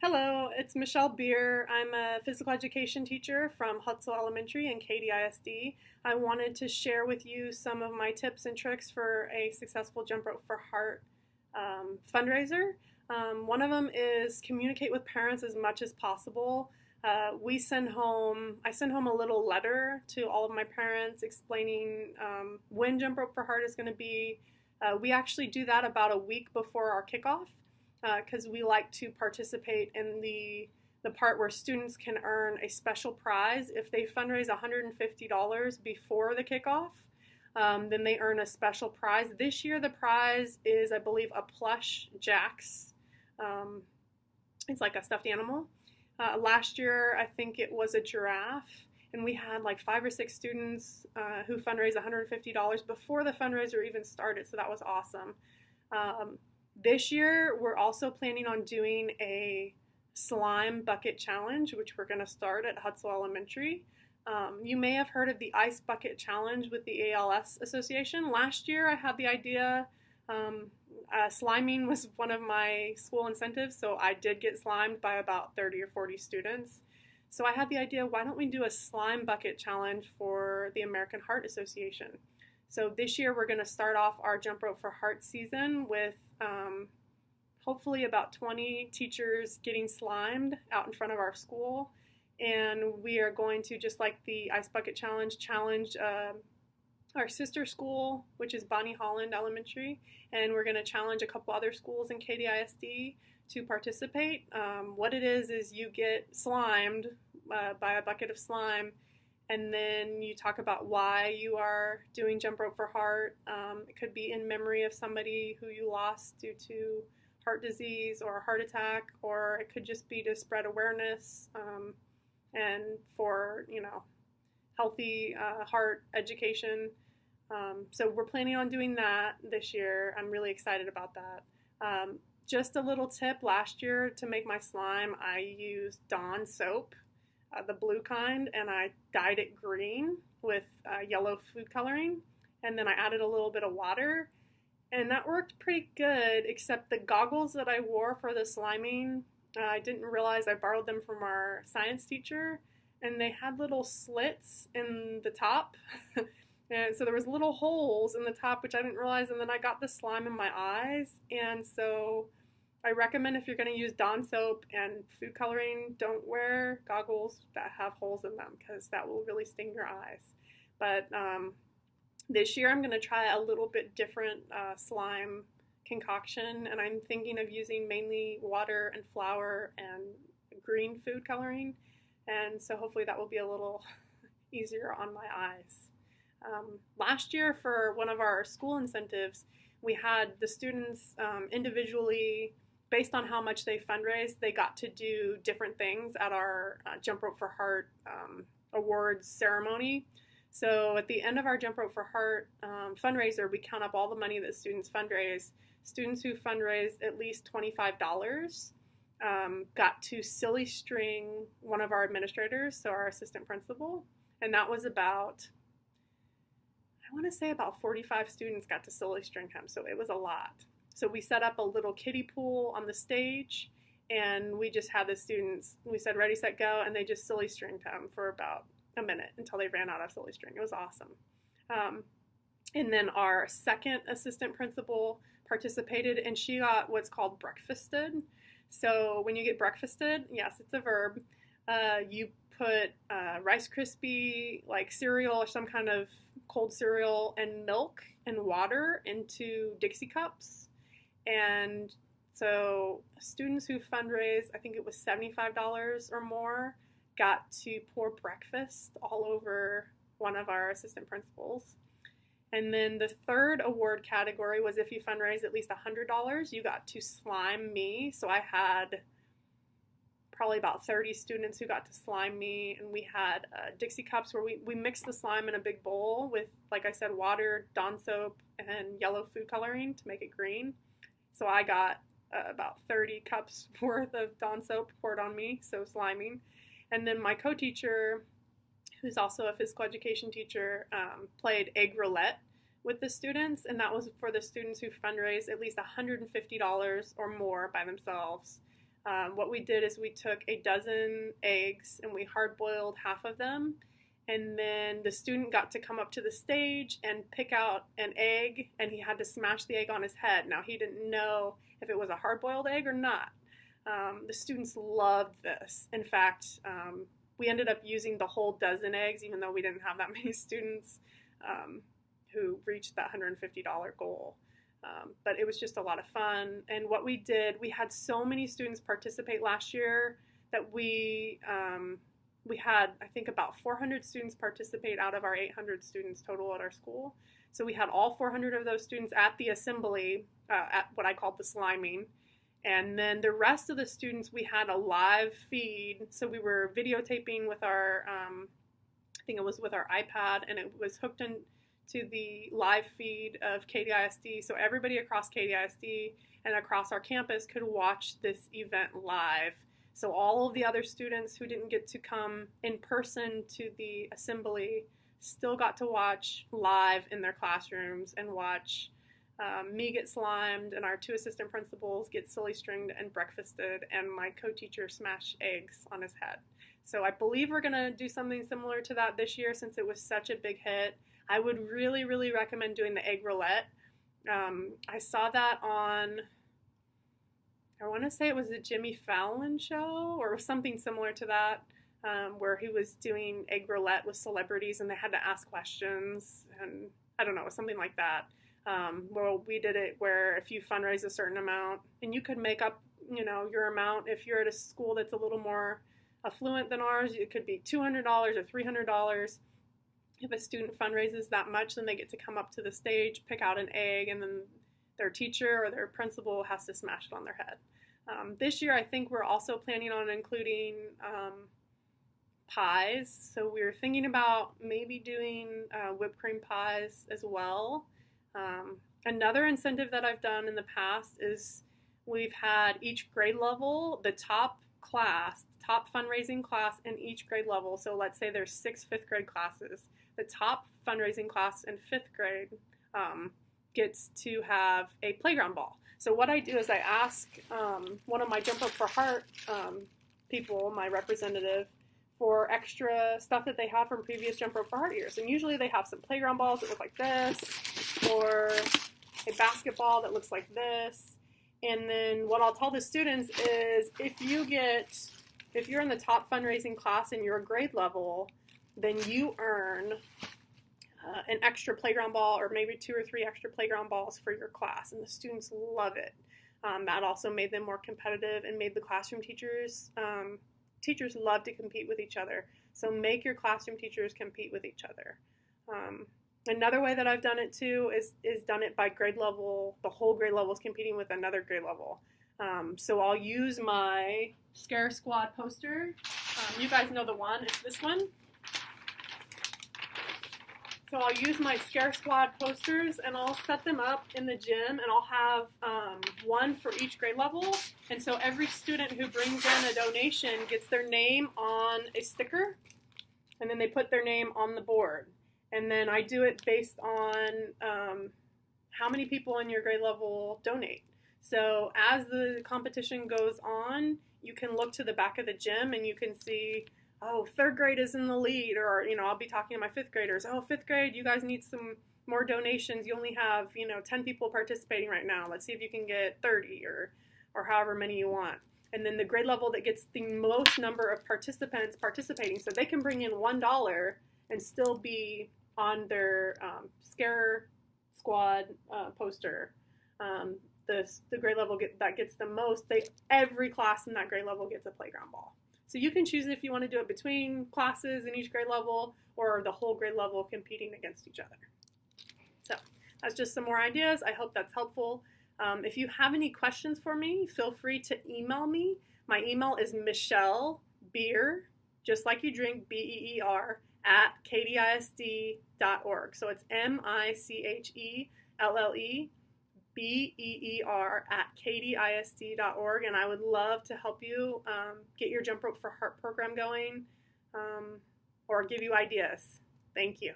Hello, it's Michelle Beer. I'm a physical education teacher from Hutsell Elementary and Katy ISD. I wanted to share with you some of my tips and tricks for a successful Jump Rope for Heart fundraiser. One of them is communicate with parents as much as possible. I send home a little letter to all of my parents explaining when Jump Rope for Heart is going to be. We actually do that about a week before our kickoff, because we like to participate in the part where students can earn a special prize. If they fundraise $150 before the kickoff, then they earn a special prize. This year the prize is, I believe, a plush Jax. It's like a stuffed animal. Last year I think it was a giraffe, and we had like 5 or 6 students who fundraised $150 before the fundraiser even started, so that was awesome. This year, we're also planning on doing a slime bucket challenge, which we're going to start at Hutsell Elementary. You may have heard of the Ice Bucket Challenge with the ALS Association. Last year, I had the idea. Sliming was one of my school incentives, so I did get slimed by about 30 or 40 students. So I had the idea, why don't we do a slime bucket challenge for the American Heart Association? So this year we're going to start off our Jump Rope for Heart season with hopefully about 20 teachers getting slimed out in front of our school. And we are going to, just like the Ice Bucket Challenge, challenge our sister school, which is Bonnie Holland Elementary. And we're going to challenge a couple other schools in Katy ISD to participate. What it is you get slimed by a bucket of slime, and then you talk about why you are doing Jump Rope for Heart. It could be in memory of somebody who you lost due to heart disease or a heart attack, or it could just be to spread awareness and for, healthy heart education. So we're planning on doing that this year. I'm really excited about that. Just a little tip, last year to make my slime, I used Dawn soap, the blue kind, and I dyed it green with yellow food coloring, and then I added a little bit of water, and that worked pretty good, except the goggles that I wore for the sliming, I didn't realize I borrowed them from our science teacher, and they had little slits in the top, and so there was little holes in the top, which I didn't realize, and then I got the slime in my eyes, and so I recommend, if you're going to use Dawn soap and food coloring, don't wear goggles that have holes in them, because that will really sting your eyes. But this year I'm going to try a little bit different slime concoction, and I'm thinking of using mainly water and flour and green food coloring, and so hopefully that will be a little easier on my eyes. Last year, for one of our school incentives, we had the students individually, based on how much they fundraised, they got to do different things at our Jump Rope for Heart awards ceremony. So at the end of our Jump Rope for Heart fundraiser, we count up all the money that students fundraise. Students who fundraised at least $25 got to silly string one of our administrators, so our assistant principal, and that was about, I want to say about 45 students got to silly string him, so it was a lot. So we set up a little kiddie pool on the stage, and we just had the students, we said ready, set, go, and they just silly stringed him for about a minute until they ran out of silly string. It was awesome. And then our second assistant principal participated, and she got what's called breakfasted. So when you get breakfasted, yes, it's a verb, you put Rice Krispie, like cereal or some kind of cold cereal, and milk and water into Dixie cups. And so students who fundraised, I think it was $75 or more, got to pour breakfast all over one of our assistant principals. And then the third award category was, if you fundraise at least $100, you got to slime me. So I had probably about 30 students who got to slime me, and we had Dixie cups where we mixed the slime in a big bowl with, like I said, water, Dawn soap, and yellow food coloring to make it green. So I got about 30 cups worth of Dawn soap poured on me, so sliming. And then my co-teacher, who's also a physical education teacher, played egg roulette with the students, and that was for the students who fundraised at least $150 or more by themselves. What we did is we took a dozen eggs and we hard-boiled half of them, and then the student got to come up to the stage and pick out an egg, and he had to smash the egg on his head. Now, he didn't know if it was a hard-boiled egg or not. The students loved this. In fact, we ended up using the whole dozen eggs, even though we didn't have that many students who reached that $150 goal. But it was just a lot of fun. And what we did, we had so many students participate last year that we had, I think, about 400 students participate out of our 800 students total at our school. So we had all 400 of those students at the assembly, at what I called the sliming. And then the rest of the students, we had a live feed. So we were videotaping with our, I think it was with our iPad, and it was hooked into the live feed of Katy ISD. So everybody across Katy ISD and across our campus could watch this event live. So all of the other students who didn't get to come in person to the assembly still got to watch live in their classrooms and watch me get slimed and our 2 assistant principals get silly stringed and breakfasted and my co-teacher smash eggs on his head. So I believe we're going to do something similar to that this year since it was such a big hit. I would really, really recommend doing the egg roulette. I saw that on, I want to say it was a Jimmy Fallon show or something similar to that, where he was doing egg roulette with celebrities and they had to ask questions, and I don't know, something like that. Well, we did it where if you fundraise a certain amount, and you could make up, your amount. If you're at a school that's a little more affluent than ours, it could be $200 or $300. If a student fundraises that much, then they get to come up to the stage, pick out an egg, and then their teacher or their principal has to smash it on their head. This year, I think we're also planning on including pies. So we were thinking about maybe doing whipped cream pies as well. Another incentive that I've done in the past is we've had each grade level, the top fundraising class in each grade level. So let's say there's 6 fifth grade classes. The top fundraising class in 5th grade gets to have a playground ball. So what I do is I ask one of my Jump Rope for Heart people, my representative, for extra stuff that they have from previous Jump Rope for Heart years. And usually they have some playground balls that look like this, or a basketball that looks like this. And then what I'll tell the students is if you're in the top fundraising class in your grade level, then you earn an extra playground ball or maybe 2 or 3 extra playground balls for your class. And the students love it. That also made them more competitive and made the classroom teachers love to compete with each other. So make your classroom teachers compete with each other. Another way that I've done it too is done it by grade level. The whole grade level is competing with another grade level. So I'll use my Scare Squad poster. You guys know the one. It's this one. So I'll use my Scare Squad posters and I'll set them up in the gym, and I'll have one for each grade level. And so every student who brings in a donation gets their name on a sticker, and then they put their name on the board. And then I do it based on how many people in your grade level donate. So as the competition goes on, you can look to the back of the gym and you can see, oh, 3rd grade is in the lead, or, I'll be talking to my 5th graders. Oh, 5th grade, you guys need some more donations. You only have, 10 people participating right now. Let's see if you can get 30 or however many you want. And then the grade level that gets the most number of participants participating, so they can bring in $1 and still be on their Scare Squad poster. The grade level that gets the most, every class in that grade level gets a playground ball. So you can choose if you want to do it between classes in each grade level or the whole grade level competing against each other. So that's just some more ideas. I hope that's helpful. If you have any questions for me, feel free to email me. My email is Michelle Beer, just like you drink, BEER, at katyisd.org. So it's MICHELLEBEER at katyisd.org, and I would love to help you get your Jump Rope for Heart program going or give you ideas. Thank you.